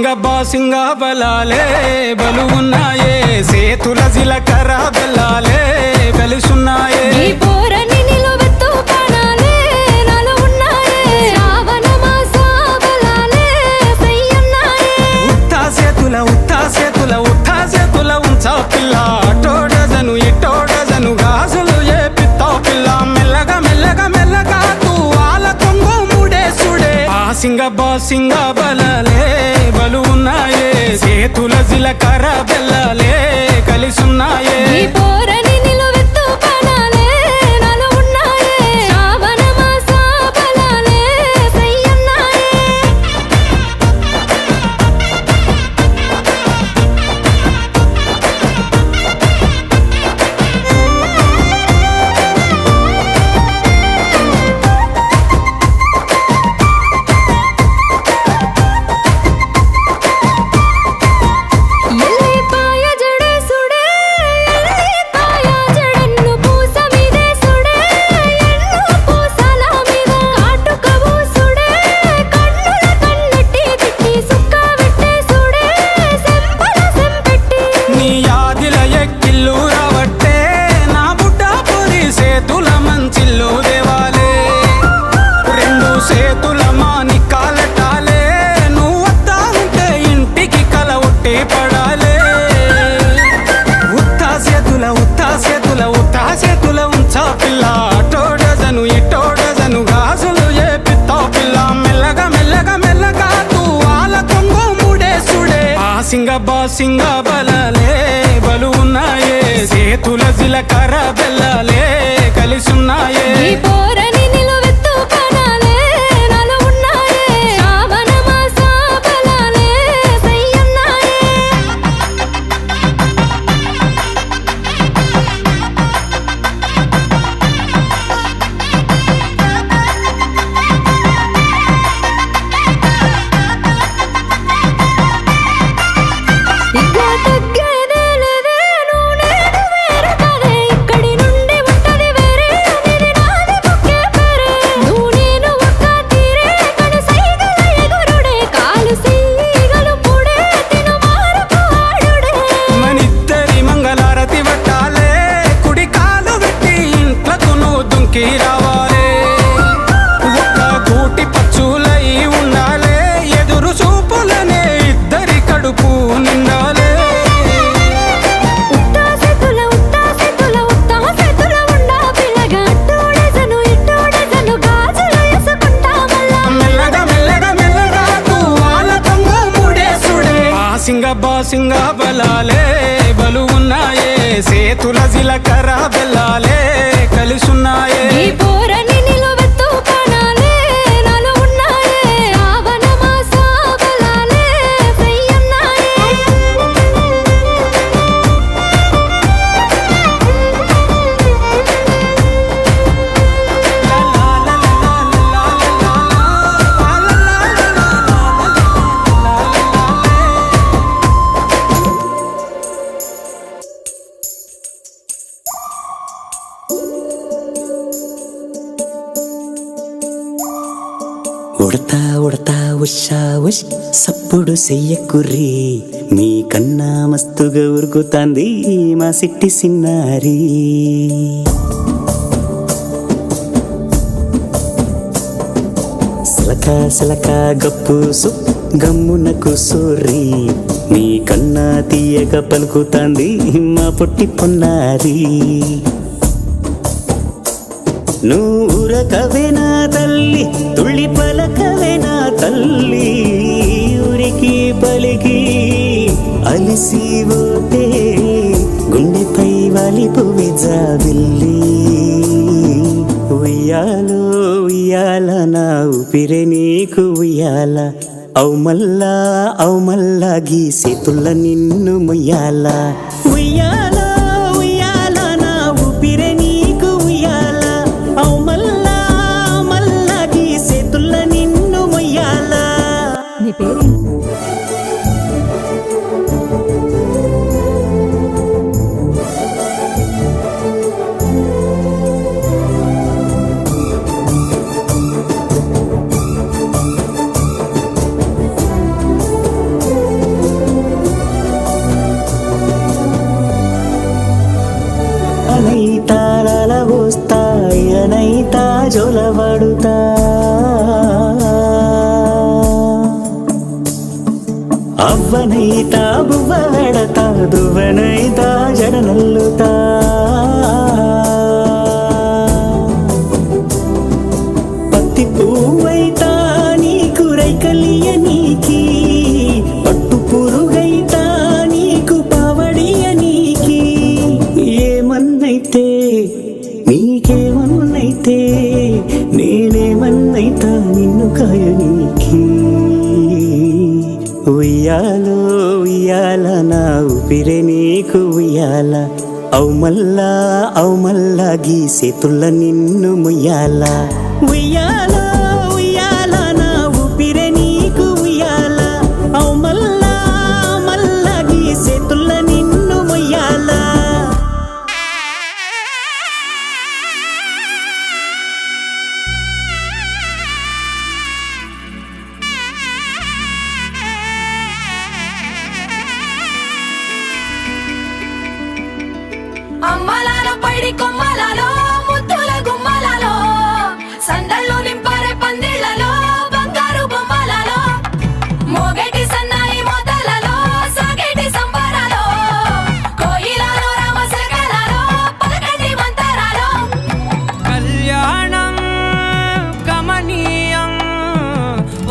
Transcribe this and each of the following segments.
బాసింగ బలాలే బలు ఉన్నాయే సేతుల జిలకర్ర బెల్లాలే కలిసున్నాయే సేతుల ఉంచా పిల్ల అటోడజను ఇటోడజను గాజులు ఏ పిత్తావు పిల్ల మెల్లగా మెల్లగా మెల్లగా తూ ఆల కొంగు ముడేసుడే బాసింగ బలాలే బలు ఉన్నాయే సేతుల జిలకర్ర బెల్లాలే కలిసున్నాయే బాసింగ బలాలే బలు ఉన్నాయే సేతుల జిలకర్ర బెల్లాలే కలిసున్నాయే రావాలే ఒక్క గూటి పచ్చులై ఉండాలే ఎదురు చూపులనే ఇద్దరి కడుపు నిండాలే మెల్లగా మెల్లగా మెల్లగా తూవాల కొంగు ముడేసుడే బాసింగ బలాలే బలు ఉన్నాయే సేతుల జిలకర్ర బెల్లాలే కలిసున్నాయే ఉడతా ఉడతా ఉషా ఉష్ సప్పుడు చెయ్యకుర్రి మీ కన్నా మస్తుగా ఉరుకుతాంది మా సిట్టి సిన్నారి సిలక గప్పుసు గమ్మునకు సోర్రి మీ కన్నా తీయగా పలుకుతాంది మా పొట్టి పొన్నారి నూరకవేనా తల్లి తుళ్ళి పలకవేనా తల్లి ఊరికి పలికి అలిసిపోతే గుండెపై వాలిపోవే జాబిల్లి ఉయ్యాలో ఉయ్యాల నా ఊపిరే నీకు ఉయ్యాల అవు మల్లా గీసే తుల్ల నిన్ను ముయ్యాల ఉయ్యాల బువ్వనైతా బువ్వాడతా దువ్వనైతా జడనల్లుతా పత్తి పువ్వైతా నీకు రైకలియ నీకి పట్టు పురుగైతా నీకు పావడియ నీకి ఏమన్నైతే నీకేమన్నైతే నేనేమన్నైతా నిన్ను కాయనీకి ఉయ్యాలో ఉయ్యాల నా ఊపిరే నీకు ఉయ్యాల అవు మల్లా గీ చేతుల్ల నిన్ను ముయ్యాల ఉయ్యాలో ఉయ్యాల నా ఊపిరే నీకు ఉయ్యాల అవు మల్లా గీ చేతుల్ల నిన్ను ముయ్యాల అమ్మలాలో పైడి కొమ్మలలో ముద్దుల గుమ్మలలో సందళ్ళు నింపారే పందిళ్లలో బంగారు బొమ్మలలో మోగేటి సన్నాయి మోతలలో సాగేటి సంబరాలో కోయిలలో రామశకలలో పలకటి మంతరాలో కళ్యాణం గమనీయం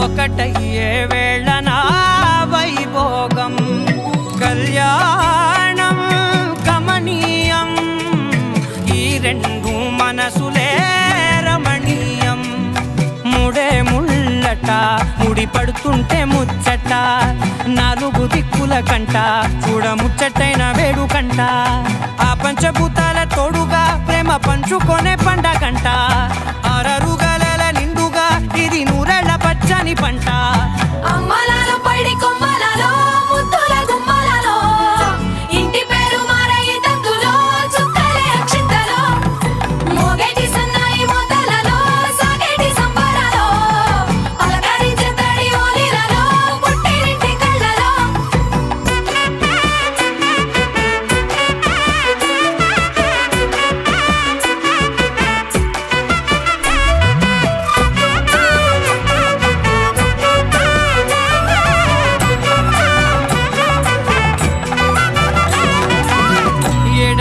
ఒకటయ్యే వేళ నా వైభోగం కళ్యాణం గమనీయం ఈ రెండు మనసులే రమణీయం ముడే ముళ్ళట ముడి పడుతుంటే ముచ్చట నాలుగు దిక్కుల కంట చూడ ముచ్చటైన వేడుకంట ఆ పంచభూతాల తోడుగా ప్రేమ పంచుకొనే పండగంట అరరుగల నిండుగా ఇది నూరెళ్ళ పచ్చని పంట అమ్మలాలో పైడి కొమ్మలలో ముద్దుల గుమ్మలలో ఇంటి పేరు మారయి తంతులో చుక్కలే అక్షింతలో మోగేటి సన్నాయి మోతలలో సాగేటి సంబరాలో పలకరించే తడి ఓలిలలో పుట్టినింటి కళ్ళలో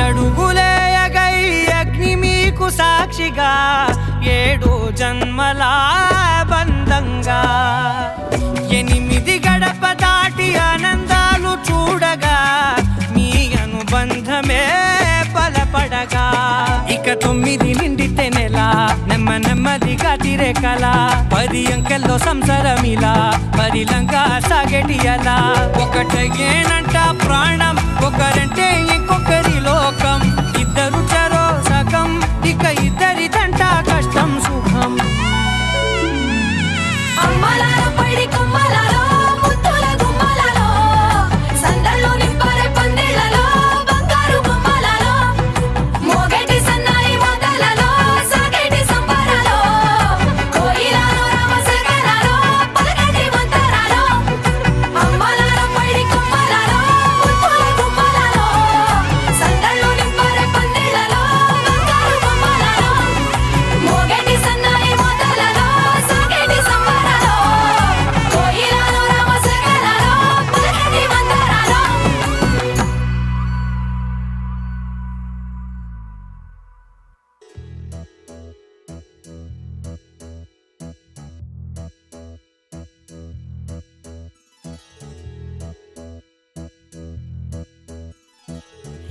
ఏడడుగులేయగై అగ్ని మీకు సాక్షిగా ఏడు జన్మల బంధంగా 8 గడప దాటి ఆనందాలు చూడగా మీ అనుబంధమే బలపడగా ఇక 9 నిండితే నెల నెమ్మదిగా తిరే కల 10 అంకెల్లో సంసారమిలా పరిలంగా సాగేటి అలా ఒకటేనంట ప్రాణం ఒకరంటే ఇంకొకరి లోకం ఇద్దరు చరో సగం ఇక ఇద్దరిదంట కష్టం సుఖం అమ్మలాలో పైడి కొమ్మలలో ముద్దుల గుమ్మలలో సందళ్ళు నింపారే పందిళ్లలో బంగారు బొమ్మలలో మోగేటి సన్నాయి మోతలలో సాగేటి సంబరాలో కోయిలలో రామశకలలో పలకటి మంతరాలో అమ్మలాలో పైడి కొమ్మలలో ముద్దుల గుమ్మలలో సందళ్ళు నింపారే పందిళ్లలో బంగారు బొమ్మలలో మోగేటి సన్నాయి మోతలలో సాగేటి సంబరాలో కోయిలలో రామశకలలో పలకటి మంతరాలో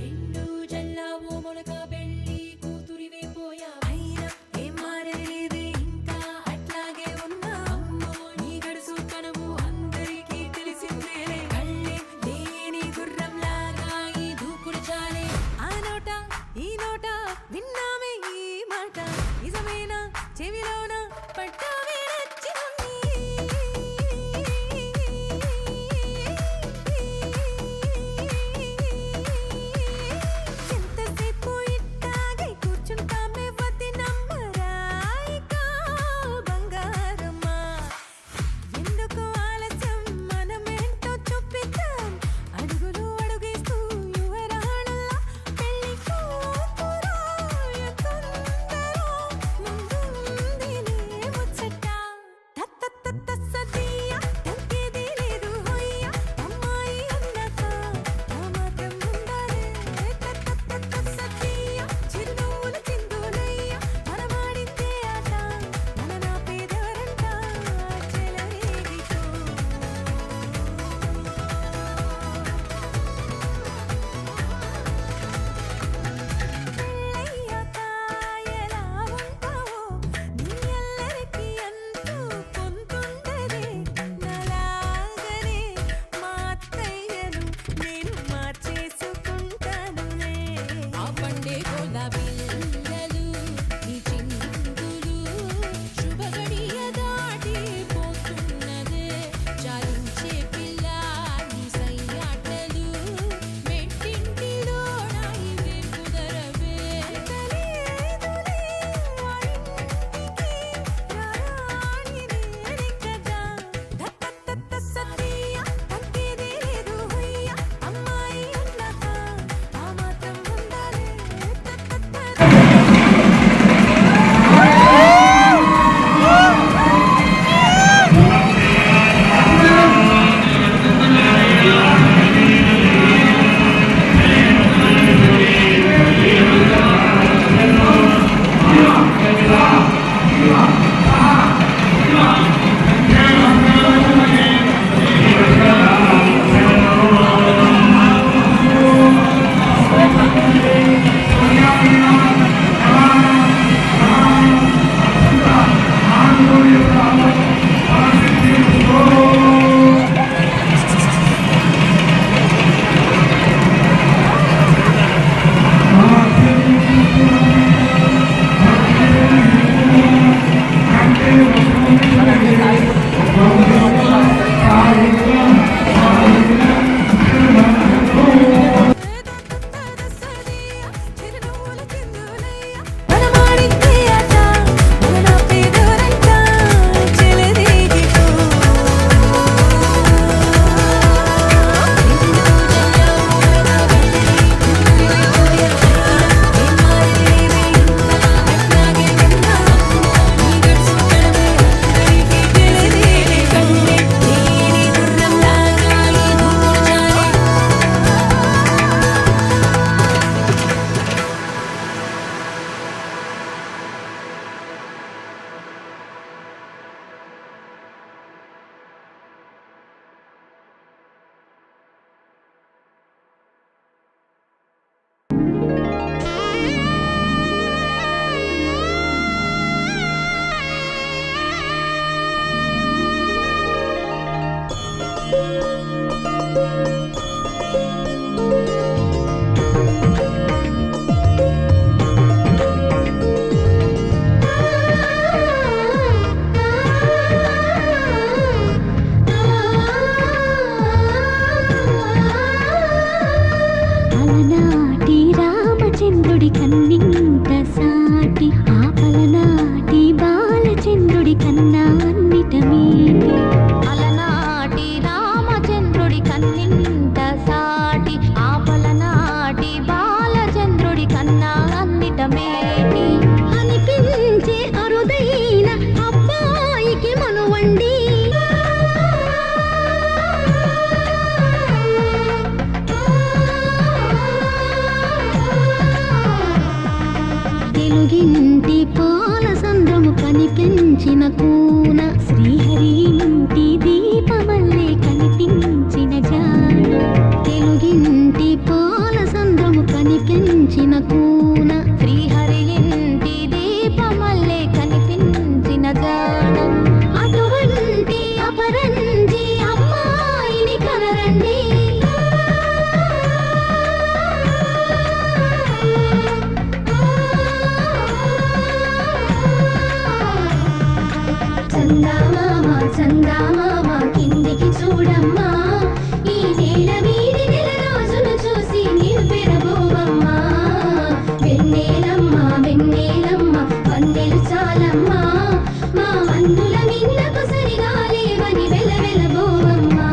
రెండు జల్లావు మొలక పెళ్ళి కూతురివే పోయా అయినా ఏం మారలేదే ఇంకా అట్లాగే ఉన్నా అమ్మో నీ గడుసు కనవు అందరికీ తెలిసిందేలే కళ్ళే లేని గుర్రంలాగా ఈ దూకుడు చాలే ఆ నోట ఈ నోట విన్నామే ఈ మాట నిజమేనా చెవిలోన పట్టావే నచ్చినోన్ని ఎంతసేపు తెలుగింటి పాల సంద్రము కనిపించిన కూన శ్రీహరి ఇంటి దీపమల్లే కనిపించిన జాడ తెలుగింటి పాల సంద్రము కనిపించిన కూన శ్రీహరి ఇంటి దీపమల్లే కనిపించిన జాడ అటువంటి అపరంజి అమ్మాయిని కనరండి చందామామ కిందికి చూడమ్మా ఈ నేల మీది నెల రోజులు చూసి నీవు పెరబోవమ్మా వెన్నెలమ్మ వెన్నెలమ్మ వందెలు చాలమ్మా మా అందుల మిన్నకు సరిగా లేవని వెలవెలబోవమ్మా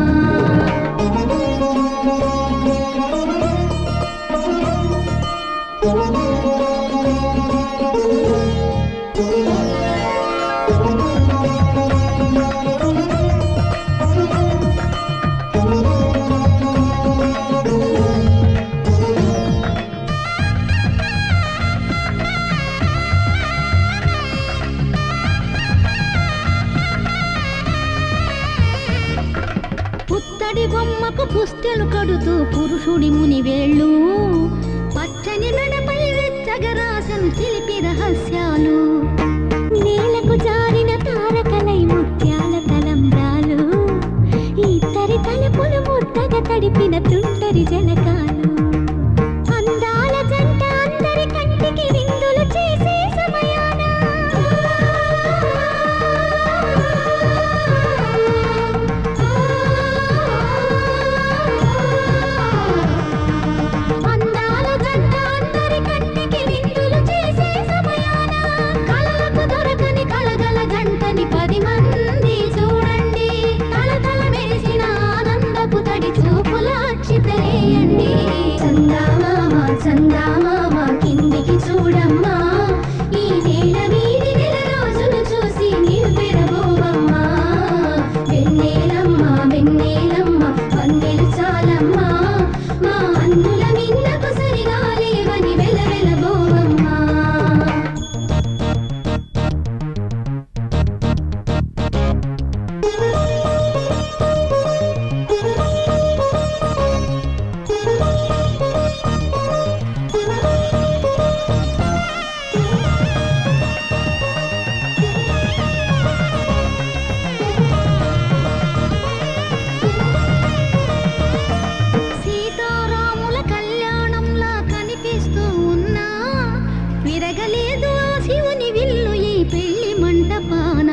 పుత్తడి బొమ్మకు పుస్తెలు కడుతూ పురుషుడి ముని వేళ్ళు పచ్చని మెడపై వెచ్చగరాసను చిలిపి రహస్యాలు నేలకు జారిన తారకలై ముత్యాల తలంబ్రాలు ఇద్దరి తలుపులు ముద్దగా తడిపిన తుంటరి జలకాలు అందాల జంట అందరి కంటికి విందులు చేసే సమయాన అందాల జంట అందరి కంటికి విందులు చేసే సమయాన కళ్ళకు దొరకని కలగల జంటని 10 మంది చూడండి తలతల మెరిసిన ఆనందపు తడి చూపుల అక్షితలేయండి చందామామ కిందికి చూడమ్మా ఈ నేల మీది నెల రోజులు చూసి నీవు పెరబోవమ్మా వెన్నెలమ్మ వెన్నెలమ్మ వందెలు చాలమ్మా మా అందుల మిన్నకు సరిగా లేవని వెలవెలబోవమ్మా సీతారాముల కళ్యాణంలా కనిపిస్తూ ఉన్నా విరగలేదు ఆ శివుని విల్లు ఈ పెళ్లి మంటపాన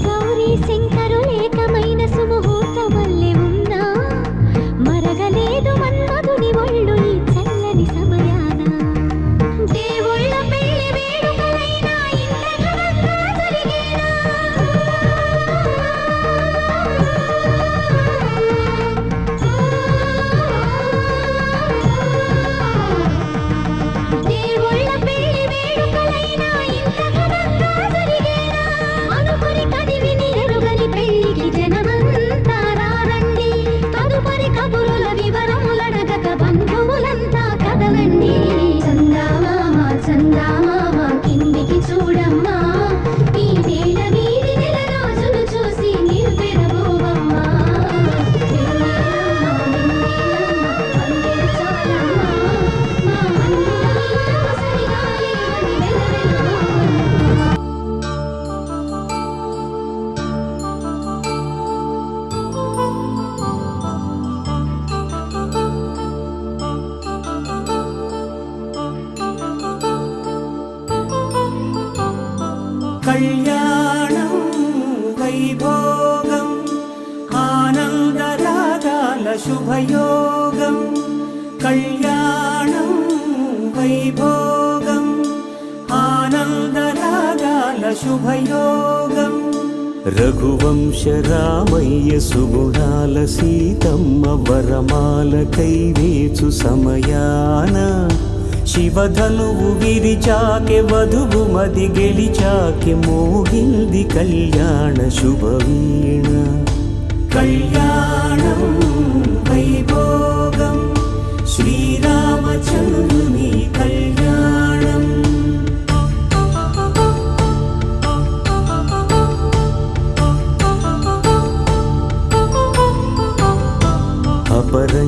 గౌరీ శంకరులేకమైన సుముహూర్త వల్లే ఉన్నా మరగలేదు మన్మధుని ఒళ్ళు ఈ చల్లని సమయాన దేవుళ్ళ పెళ్లి వేడుకలైనా ఇంత ఘనంగా జరిగేనా దేవుళ్ళ పెళ్లి వేడుకలైనా ఇంత ఘనంగా జరిగేనా అనుకుని కదివిని ఎరుగని పెళ్లికి జనమంతా రారండి తదుపరి కబురుల వివరములడగక బంధువులంతా కదలండి చందామామ కిందికి చూడమ్మా ఈ నేల మీది నెల రోజులు చూసి నీవు పెరబోవమ్మా వెన్నెలమ్మ వందెలు చాలమ్మా మా అందుల మిన్నకు సరిగా లేవని వెలవెలబోవమ్మా కళ్యాణం వైభోగం ఆనందరాగాల శుభయోగం కళ్యాణం వైభోగం ఆనందరాగాల శుభయోగం రఘువంశ రామయ్య సుగుణాల సీతమ్మ వరమాల కైవేచు సమయాన శివధనువు విరిచాకె వధువు మది గెలిచాకె మోగింది కళ్యాణ శుభవీణ కళ్యాణం వైభోగం శ్రీరామచంద్రుని కళ్యాణం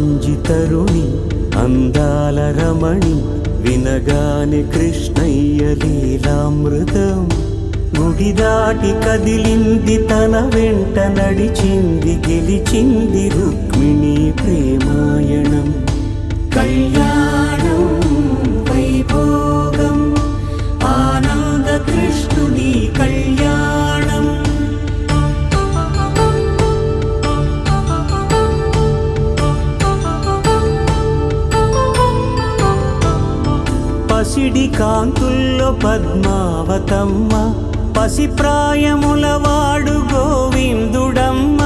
అపరంజి తరుణి అందాల రమణి వినగానే కృష్ణయ్య లీలామృతం గుడి దాటి కదిలింది తన వెంట నడిచింది గెలిచింది రుక్మిణి ప్రేమాయణం కళ్యాణం వైభోగం ఆనంద కృష్ణుని కళ్యాణం పసిడి కాంతుల్లో పద్మావతమ్మ పసిప్రాయముల వాడు గోవిందుడమ్మ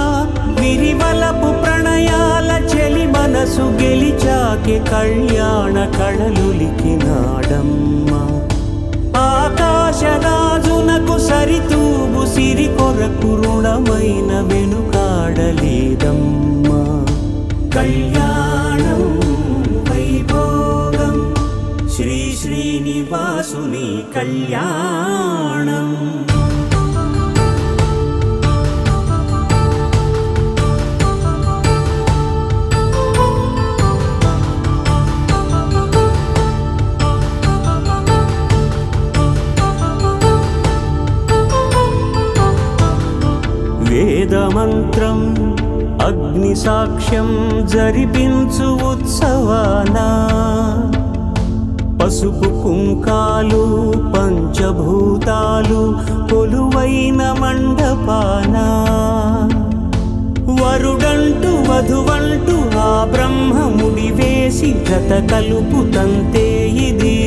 విరివలపు ప్రణయాల చెలి మనసు గెలిచాకే కళ్యాణ కళలులికినాడమ్మ ఆకాశరాజునకు సరితూగు సిరి కొరకు రుణమైన వెనుకాడలేదమ్మా కళ్యాణం వైభోగం శ్రీ శ్రీనివాసుని కళ్యాణం వేదమంత్రం అగ్ని సాక్ష్యం జరిపించు ఉత్సవానా పసుపు కుంకాలు పంచభూతాలు కొలువైన మండపానా వరుడంటూ వధువంటూ ఆ బ్రహ్మముడి వేసి జత కలుపుతంతే ఇది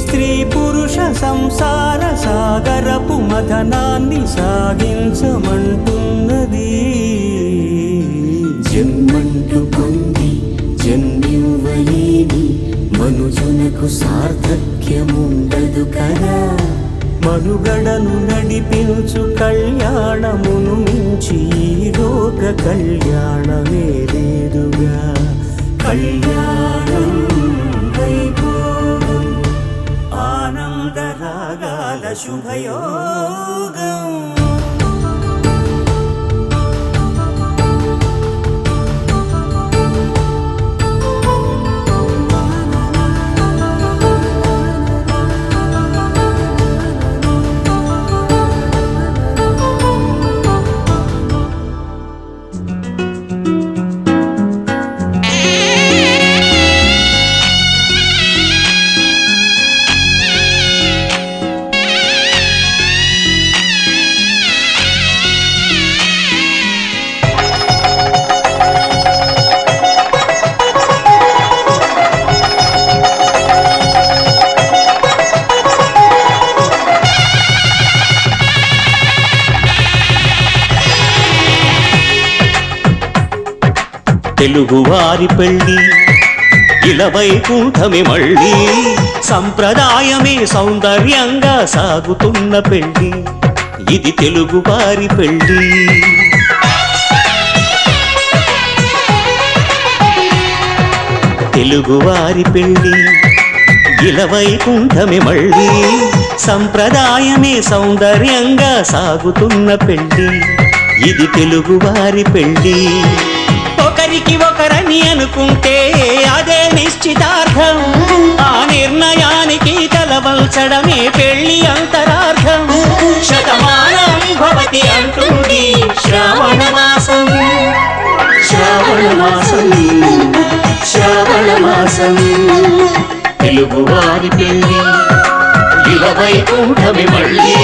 స్త్రీ పురుష సంసార సాగరపు మథనాన్ని సాగించమంటున్నది జన్మంటూ పొంది జన్మివ్వలేని మనుజునకు సార్థక్యముండదు కదా మనుగడను నడిపించు కళ్యాణమును మించి ఈ లోక కళ్యాణమే లేదుగా కళ్యాణం వైభోగం ఆనందరాగాల శుభయోగం తెలుగువారి పెళ్ళి ఇలా వైకుంఠమే మళ్ళీ సంప్రదాయమే సౌందర్యంగా సాగుతున్న పెళ్ళి ఇది తెలుగువారి పెళ్ళి తెలుగువారి పెళ్ళి ఇలా వైకుంఠమే మళ్ళీ సంప్రదాయమే సౌందర్యంగా సాగుతున్న పెళ్ళి ఇది తెలుగువారి పెళ్ళి ఒకరికి ఒకరని అనుకుంటే అదే నిశ్చితార్థం ఆ నిర్ణయానికి తలవంచడమే పెళ్లి అంతరార్థం శతమానం భవతి అంటుంది శ్రావణ మాసం శ్రావణ మాసం శ్రావణ మాసం తెలుగువారి పెళ్లి ఇలా వైకుంఠమే మళ్ళీ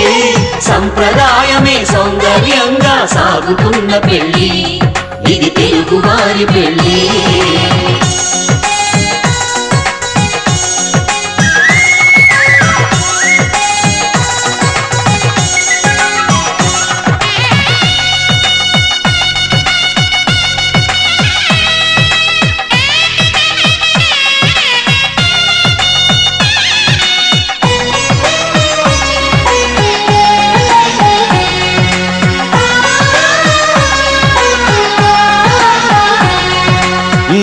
సంప్రదాయమే సౌందర్యంగా సాగుతున్న పెళ్లి ఇది తెలుగువారి పెళ్ళి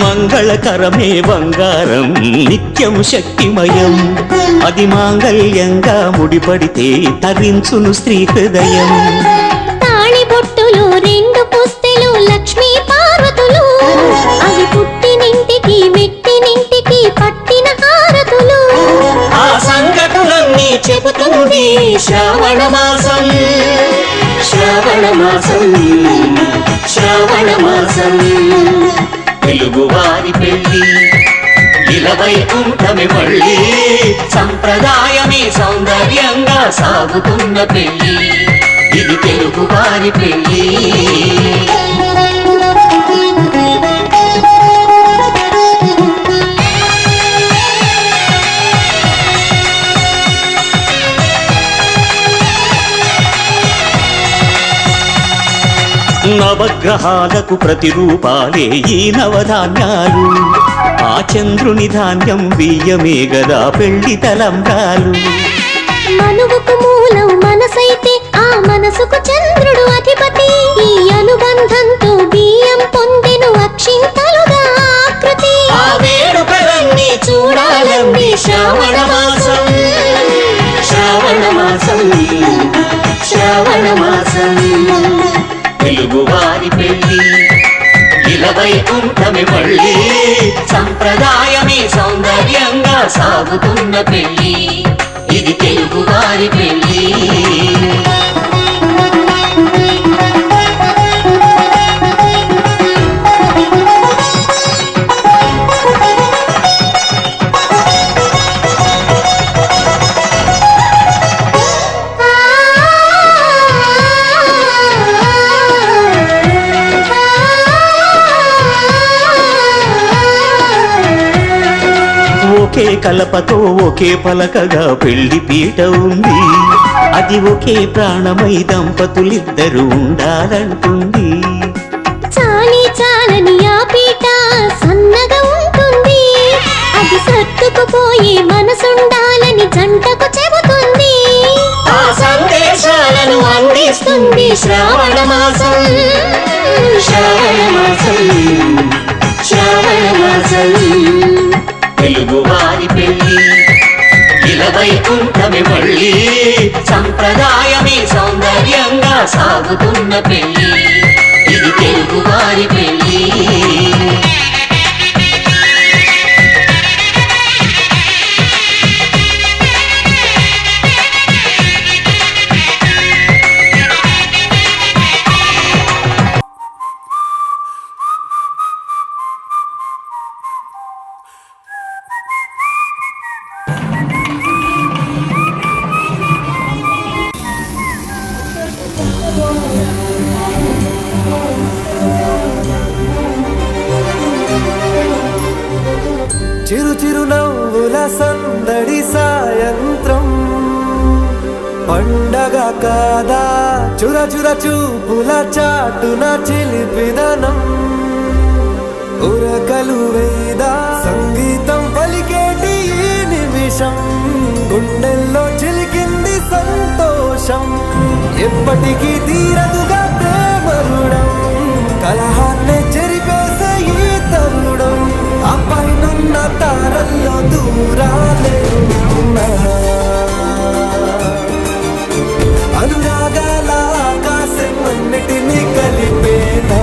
మంగళకరమే బంగారం నిత్యం శక్తిమయం అది మాంగళ్యంగా ముడిపడితే తరించును స్త్రీ హృదయం తాళి బొట్టులు రెండు పుస్తెలు లక్ష్మీ పార్వతులు మాసం శ్రావణ మాసం తెలుగువారి పెళ్ళి ఇలవైకుంఠమి మళ్ళీ సంప్రదాయమే సౌందర్యంగా సాగుతున్న పెళ్ళి ఇది తెలుగువారి పెళ్ళి నవగ్రహాలకు ప్రతిరూపాలే ఈ నవధాన్యాలు ఆ చంద్రుని ధాన్యం బియ్యమే గదా పెళ్లి తలంబ్రాలు మనువుకు మూలం మనసైతే ఆ మనసుకు చంద్రుడు అధిపతి ఈ అనుబంధంతో బియ్యం పొందెను అక్షింతలుగా ఆకృతి ఆ వేడుకలన్నీ చూడాలండి శ్రావణ మాసం శ్రావణ మాసం శ్రావణ మాసం తెలుగువారి పెళ్ళి ఇలవైకుంఠమి మళ్ళీ సంప్రదాయమే సౌందర్యంగా సాగుతున్న పెళ్ళి ఇది తెలుగువారి పెళ్ళి ఒకే కలపతో ఒకే పలకగా పెళ్లి పీట ఉంది అది ఒకే ప్రాణమై దంపతులిద్దరు ఉండాలంటుంది చాలి చాలని ఆ పీట సన్నగా ఉంటుంది అది సర్దుకుపోయి మనసుండాలని జంటకు చెబుతుంది ఆ సందేశాలను అందిస్తుంది శ్రావణ మాసం శ్రావణ మాసం శ్రావణ మాసం తెలుగువారి పెళ్ళి ఇలవైకుంఠమి మళ్ళీ సంప్రదాయమే సౌందర్యంగా సాగుతున్న పెళ్ళి ఇది తెలుగువారి పెళ్ళి చిరు చిరు నవ్వుల సందడి సాయంత్రం పండగ కాదా చుర చుర చూపుల చాటున చిలిపిదనం ఉరకలు వేదా సంగీతం పలికేటి ఈ నిమిషం గుండెల్లో చిలికింది సంతోషం ఎప్పటికీ తీరదుగా ప్రేమరుడం కలహాన్నే చెరిపేసే ఈ తరుణం అపైనున్న తారల్లో దూరాలే ఉన్నా. అనురాగాల ఆకాశం అన్నిటినీ కలిపేనా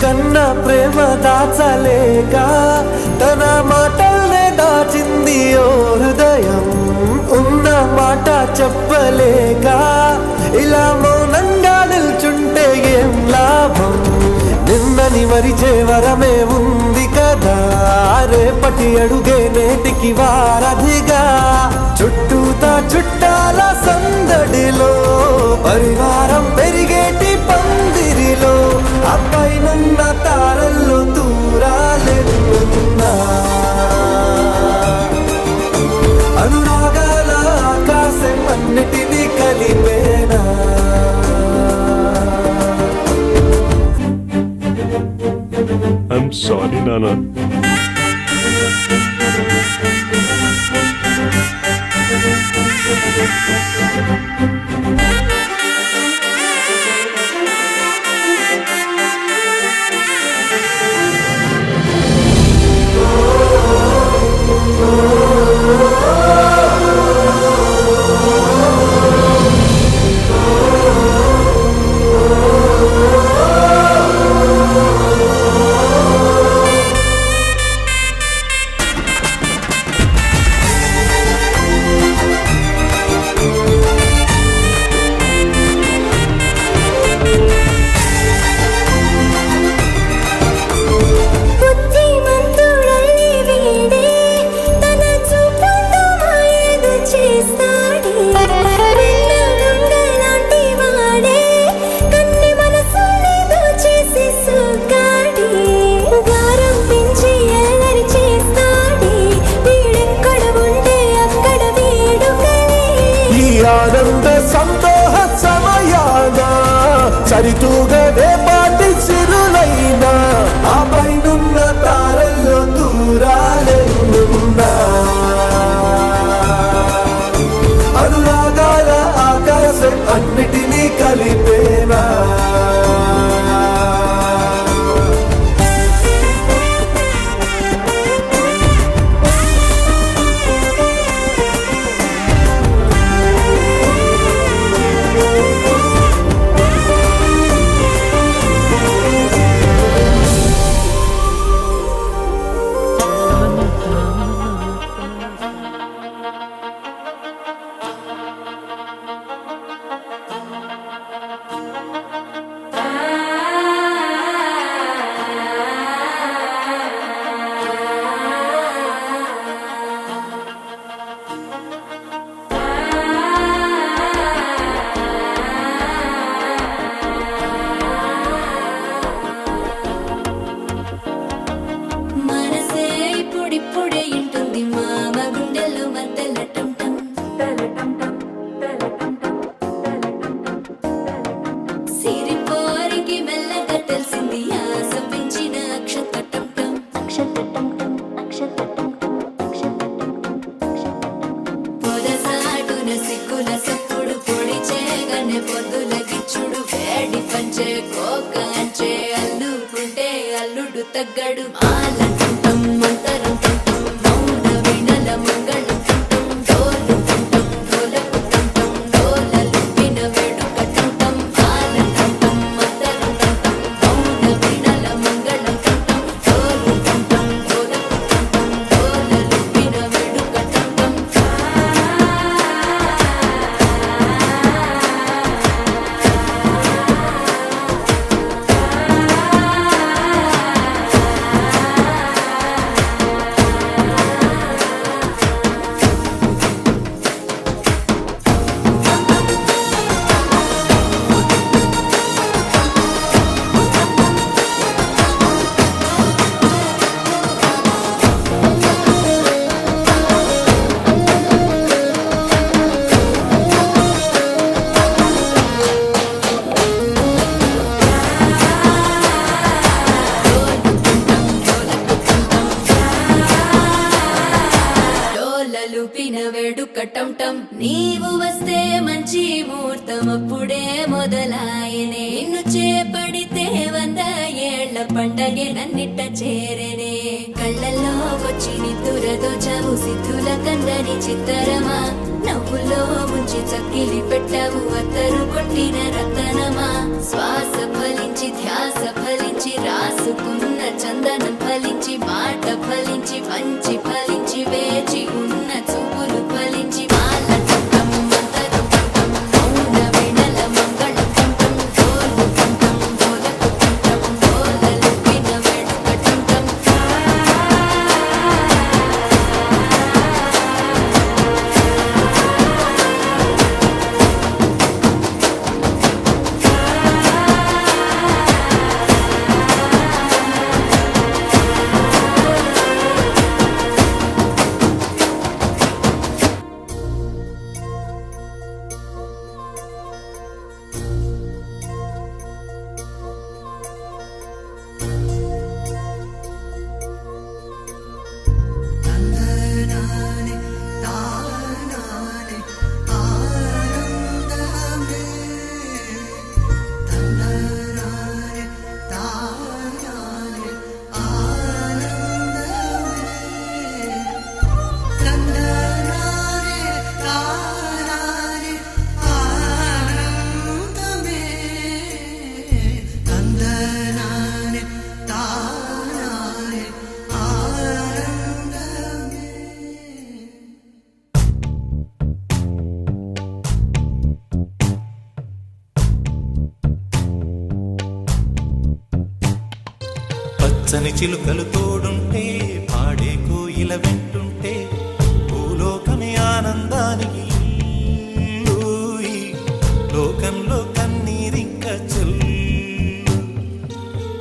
కన్న ప్రేమ దాచలేక తన మాటల్నే దాచింది ఓ హృదయం ఉన్న మాట చెప్పలేక ఇలా మౌనంగా నిల్చుంటే ఏం లాభం నిన్నని మరిచే వరమే ఉంది కదా రేపటి అడుగే నేటికి వారధిగా చుట్టూతా చుట్టాల సందడిలో పరివారం పెరిగేటి పందిరిలో అపైనున్న తారల్లో దూరాలెన్నున్నా అనురాగాల ఆకాశం అన్నిటినీ కలిపేనా ఐఎమ్ సారీ నాన్న. బుద్ధిమంతుడల్లి వీడే తన చూపుతో మాయేదో చేస్తాడే వెన్నెలంగలాంటి వాడే కన్ని మనసులేదో చేసి సుగాడే గారం పెంచి ఎల్లరి చేస్తాడే వీడెక్కడ ఉంటే అక్కడ వేడుకలే ఈ ఆనంద సంతోష సమయాన సరితూగనే పాటి సిరులైనా ఆ పైనున్న తారల్లో దూరాలెన్నున్నా అనురాగాల ఆకాశం అన్నిటినీ కలిపేనా మనసే ఇప్పుడిప్పుడే ఇంటుంది మామ గుండెల్లో మధ్యలో టం టం సిరిపోరికి మెల్లగా తెలిసింది ఆశ పెంచిన అక్షతటం టం పొదసాటున సిగ్గుల సప్పుడు పొడి చేయగానే పొద్దుల గిచ్చుడు వేడి పంచే కోకంచే అల్లుకుంటే అల్లుడు తగ్గడు ఆలంటం మంతరం టుంటం మౌన వీణల మంగళం టుంటం డోలు టుంటం డోలకు టుంటం డోలలు విన వేడుక టుంటం ఆలంటం మంతరం టుంటం మౌన వీణల మంగళం టుంటం డోలు టుంటం డోలకు టుంటం డోలలు విన వేడుక టుంటం డోలలుపిన వేడుక టం టం నీవు వస్తే మంచి ముహూర్తం అప్పుడే మొదలాయనే నిన్ను చేపడితే 100 ఏళ్ల పండగే నన్నిట్ట చేరనే కళ్ళల్లో వచ్చి నిద్దురదో చావు సిద్ధుల కందని చిత్తరమా నవ్వులో ముంచి చక్కిలి పెట్టావు అత్తరు కొట్టిన రతనమా శ్వాస ఫలించి ధ్యాస ఫలించి రాసుకున్న చందనం ఫలించి మాట ఫలించి పంచి ఫలించి వేచి ఉన్న చూపులు ఫలించి మాల టుంటం మంతరం టుంటం మౌన వీణల మంగళం టుంటం డోలు టుంటం డోలకు టుంటం డోలలు విన వేడుక టుంటం పచ్చని చిలుకలు తోడుంటే పాడే కోయిల వెంటుంటే భూలోకమే ఆనందానికి లోకంలో కన్నీరింక చెల్లు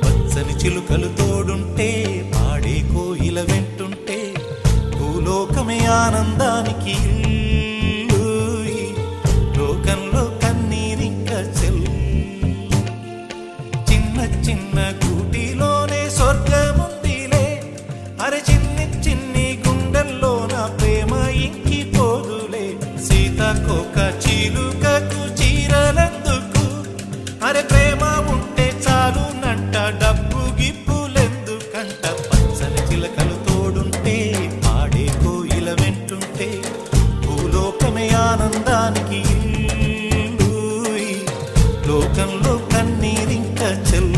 పచ్చని చిలుకలు తోడుంటే పాడే కోయిల వెంటుంటే భూలోకమే ఆనందానికి లోకంలో కన్నీరింక చెల్లు చిన్న చిన్న గూటిలోనే స్వర్గముందిలే అరే చిన్ని చిన్ని గుండెల్లో నా ప్రేమ ఇంకిపోదులే సీతాకోక చిలుకకు చీరలెందుకు అరే ప్రేమ ఉంటే చాలు నంట డబ్బు గిప్పులెందుకంట పచ్చని చిలకలు తోడుంటే పాడే కోయిల వెంటుంటే భూలోకమే ఆనందానికి లోకంలో కన్నీరింక చెల్లు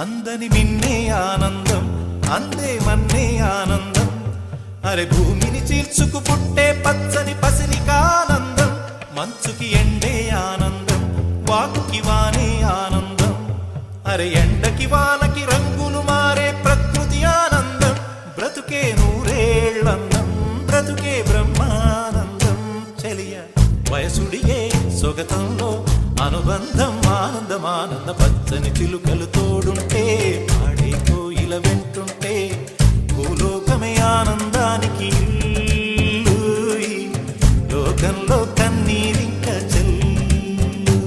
అందని మిన్నే ఆనందం అందే మన్నే ఆనందం అరే భూమిని చీల్చుకు పుట్టే పచ్చని పసిలికానందం మంచుకి ఎండే ఆనందం వాకుకి వానే ఆనందం అరే ఎండకి వానకి రంగులు మారే ప్రకృతి ఆనందం బ్రతుకే నూరేళ్ళందం బ్రతుకే బ్రహ్మానందం చెలియ వయసుడిగే సొగతంలో అనుబంధం ఆనందమానంద పచ్చని చిలుకలు తోడుంటే పాడే కోయిల వెంటుంటే భూలోకమే ఆనందానికి లోకంలో కన్నీరింక చెల్లు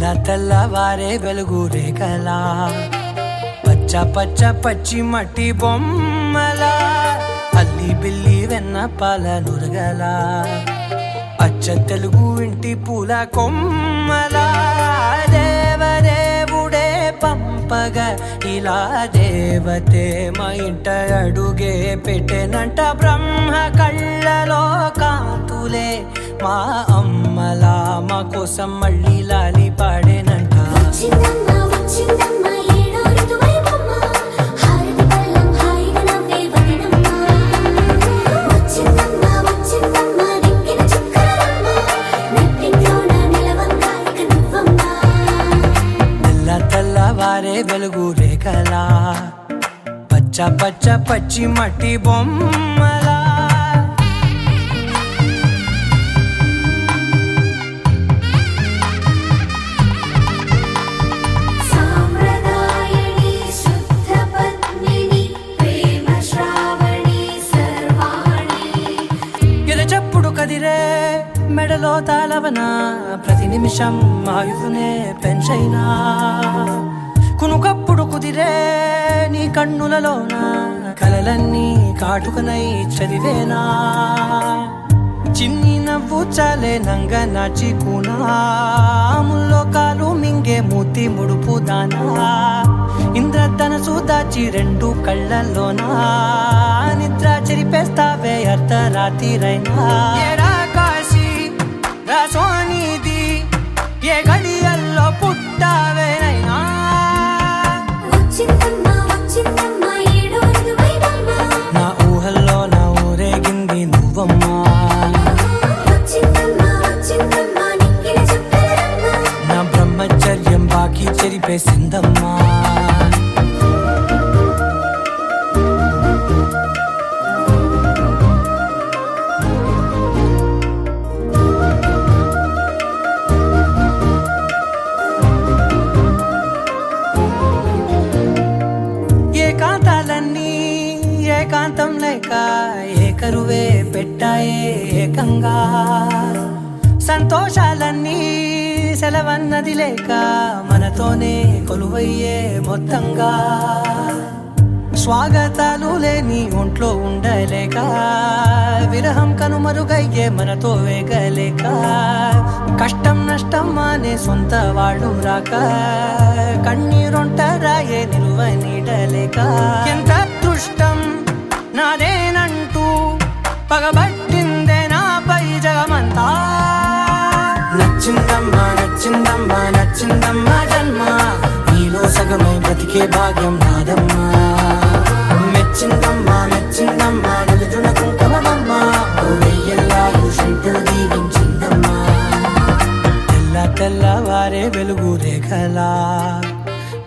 తెల్లవారే వెలుగు రేఖలా పచ్చ పచ్చ పచ్చి మట్టి బొమ్మలా అల్లి బిల్లి వెన్న పాల నురగలా అచ్చ తెలుగు ఇంటి పూల కొమ్మలా దేవదేవుడే పంపగా ఇలా దేవతే మా ఇంట అడుగే పెట్టెనంట బ్రహ్మ కళ్ళలో కాంతులే మా అమ్మలా మా కోసం మళ్ళీ లాలి పాడేనంట వచ్చిందమ్మ వచ్చిందమ్మ ఏడో ఋతువైవమ్మ హారతి పళ్ళం హాయిగా నవ్వే వదినమ్మ వచ్చిందమ్మ వచ్చిందమ్మ దిక్కిన చుక్కలమ్మ నెట్టింట్లోన నిలవంగా ఇక నువ్వమ్మ తెల్లవారే వెలుగు రేఖలా పచ్చ పచ్చ పచ్చి మట్టి బొమ్మలా సాంప్రదాయని శుద్ధ పద్మిని ప్రేమ శ్రావణి సర్వాణి ఎరచప్పుడు కదిరే మెడలో తాళవన ప్రతి నిమిషం ఆయుధునే పెంచైనా కునుకప్పుడు కుదిరే నీ కన్నులలోన కలలన్నీ కాటుకనై చదివేనా చిన్ని నవ్వు చాలే నంగ నాచి కూనాముల్లో కాలు మింగే మూతి ముడుపు దానా ఇంద్రధనసు దాచి రెండు కళ్ళల్లోనా నిద్ర చెరిపేస్తావే అర్ధరాత్రిరైనా ఏడా కాశీ రాసోనిది ఏ గడియల్లో పుట్టావేనైనా వచ్చిందమ్మ వచ్చిందమ్మ ఏడో ఋతువైవమ్మ నా ఊహల్లో నా ఊరేగింది నువ్వమ్మా వచ్చిందమ్మ వచ్చిందమ్మ నిక్కిన చుక్కలమ్మ నా బ్రహ్మచర్యం బాకీ చెరిపేసిందమ్మా ఏకాంతాలన్నీ ఏకాంతం లేక ఏకరువే పెట్టాయే ఏకంగా సంతోషాలన్నీ సెలవన్నది లేక మనతోనే కొలువయ్యే మొత్తంగా స్వాగతాలు లేని ఒంట్లో ఉండలేక విరహం కనుమరుగయ్యే మనతో వేగలేక కష్టం నష్టం అనే సొంత వాళ్ళు రాక కన్నీరొంటరాయే నిలువ నీడలేక ఎంత అదృష్టం నాదేనంటూ పగబట్టిందే నాపై జగమంతా నచ్చిందమ్మా నచ్చిందమ్మా నచ్చిందమ్మా జన్మ నీలో సగమై బ్రతికే భాగ్యం నాదమ్మా మెచ్చిందమ్మా మెచ్చిందమ్మా నిలుచున కుంకుమమ్మా వెయ్యల్లాలు శంకులు దీవించిందమ్మా తెల్లవారే వెలుగు రేఖలా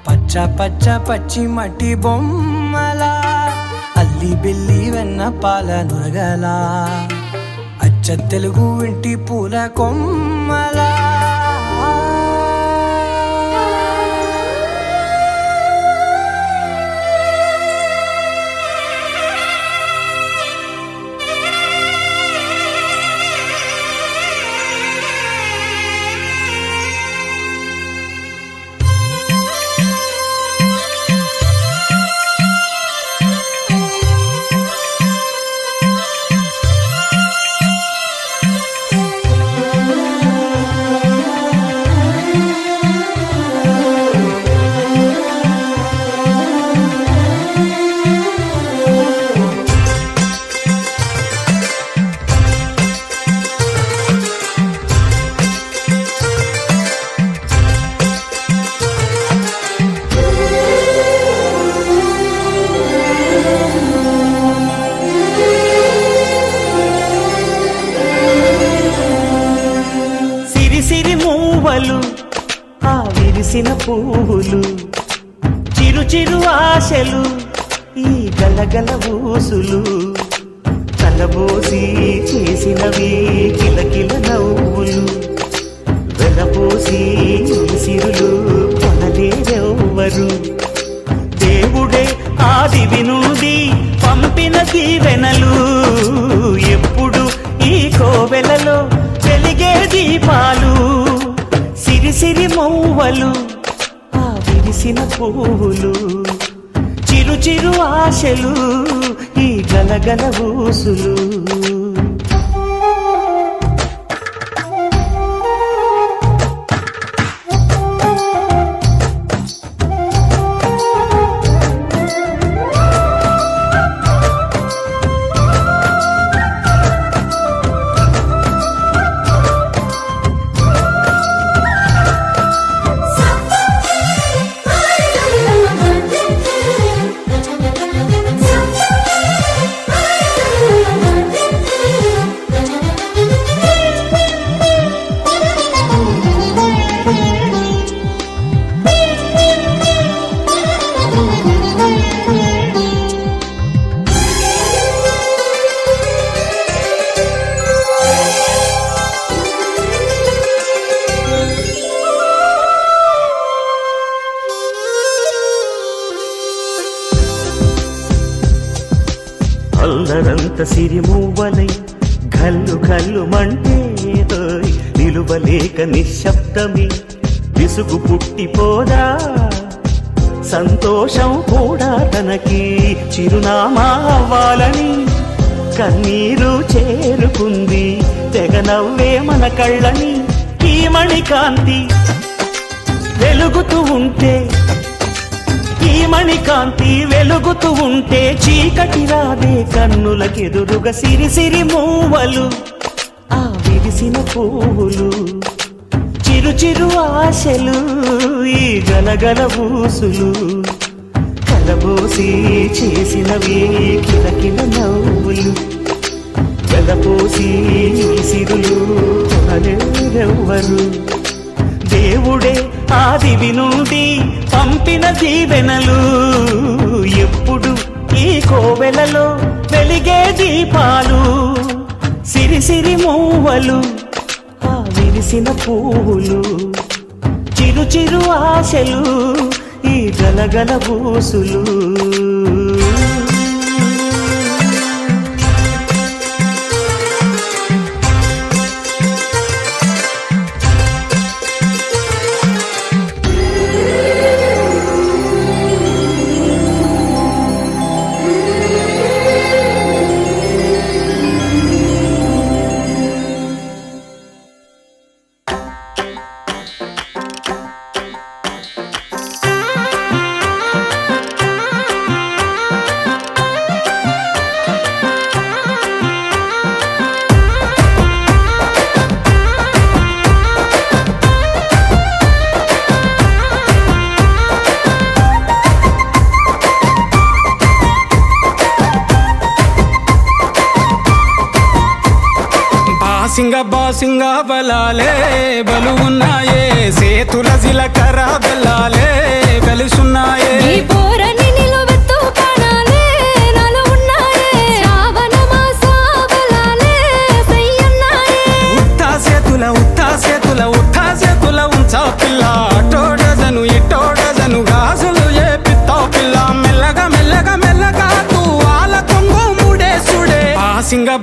పచ్చ పచ్చ పచ్చి మట్టి బొమ్మలా అల్లి బిల్లి వెన్న పాల నురగలా అచ్చ తెలుగు ఇంటి పూల కొమ్మలా మూవలు ఆ విరిసిన పువ్వులు చిరు చిరు ఆశలు ఈ గలగల ఊసులు కలబోసి చేసినవి కిలకిల నవ్వులు వెలబోసి సిరులు కొనలేరెవ్వరు దేవుడే ఆదివి నుండి పంపిన దీవెనలు ఎప్పుడు ఈ కోవెలలో వెలిగే దీపాలు సిరి మౌవలు ఆ విరిసిన పువ్వులు చిరు చిరు ఆశలు ఈ గలగల ఊసులు అల్లరంత సిరిమూవలై గల్లు గల్లు మంటే నిలువలేక నిశ్శబ్దమి విసుగు పుట్టిపోదా సంతోషం కూడా తనకి చిరునామా అవ్వాలని కన్నీరు చేరుకుంది తెగ నవ్వే మన కళ్ళని ఈ మణికాంతి వెలుగుతూ ఉంటే ఈ మణికాంతి వెలుగుతూ ఉంటే చీకటి రాదే కన్నులకెదురుగా సిరి సిరి మూవలు ఆ విరిసిన పువ్వులు చిరు చిరు ఆశలు ఈ గలగల ఊసులు కలబోసి చేసినవి కిలకిల నవ్వులు వెలపోసి సిరులు కొనలేరెవ్వరు దేవుడే ఆదివి నుండి పంపిన దీవెనలు ఎప్పుడు ఈ కోవెలలో వెలిగే దీపాలు సిరి సిరి మూవలు ఆ విరిసిన పువ్వులు చిరు చిరు ఆశలు ఈ గలగల ఊసులు బాసింగా బలాలే బలుగున్నాయే సేతుల జిలకర బెల్లాలే కలిసున్నాయే ఈ పోరని నిలువెత్తు ప్రాణాలే నాలో ఉన్నాయే శ్రావణ మాస బలాలే సయ్యన్నాయే ఉత్తా సేతుల ఉంచా పిల్ల అటోడజను ఇటోడజను గాజులు ఏ పిత్తావు పిల్ల మెల్లగా మెల్లగా మెల్లగా తూ ఆల కొంగు ముడేసుడే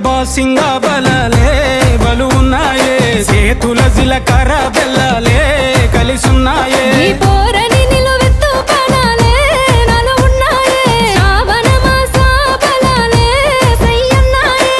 బాసింగా బలాలే బలు ఉన్నాయే సేతుల జిలకర బెల్లాలే కలిసున్నాయే ఈ పోరని నిలువెత్తు ప్రాణాలే నాలో ఉన్నాయే శ్రావణ మాస బలాలే సయ్యన్నాయే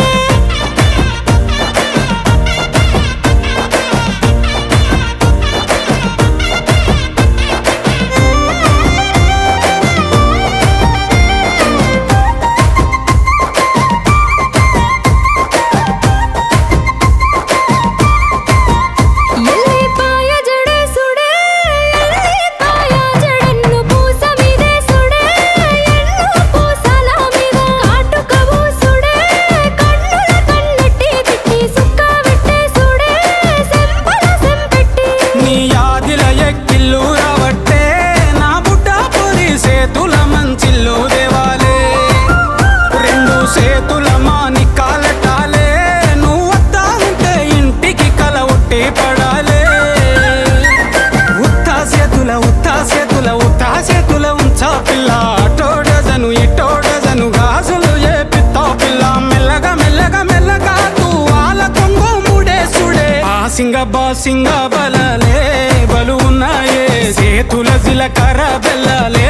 బాసింగా బలలే బలు ఉన్నాయే చేతుల జీలకర్ర బెల్లాలే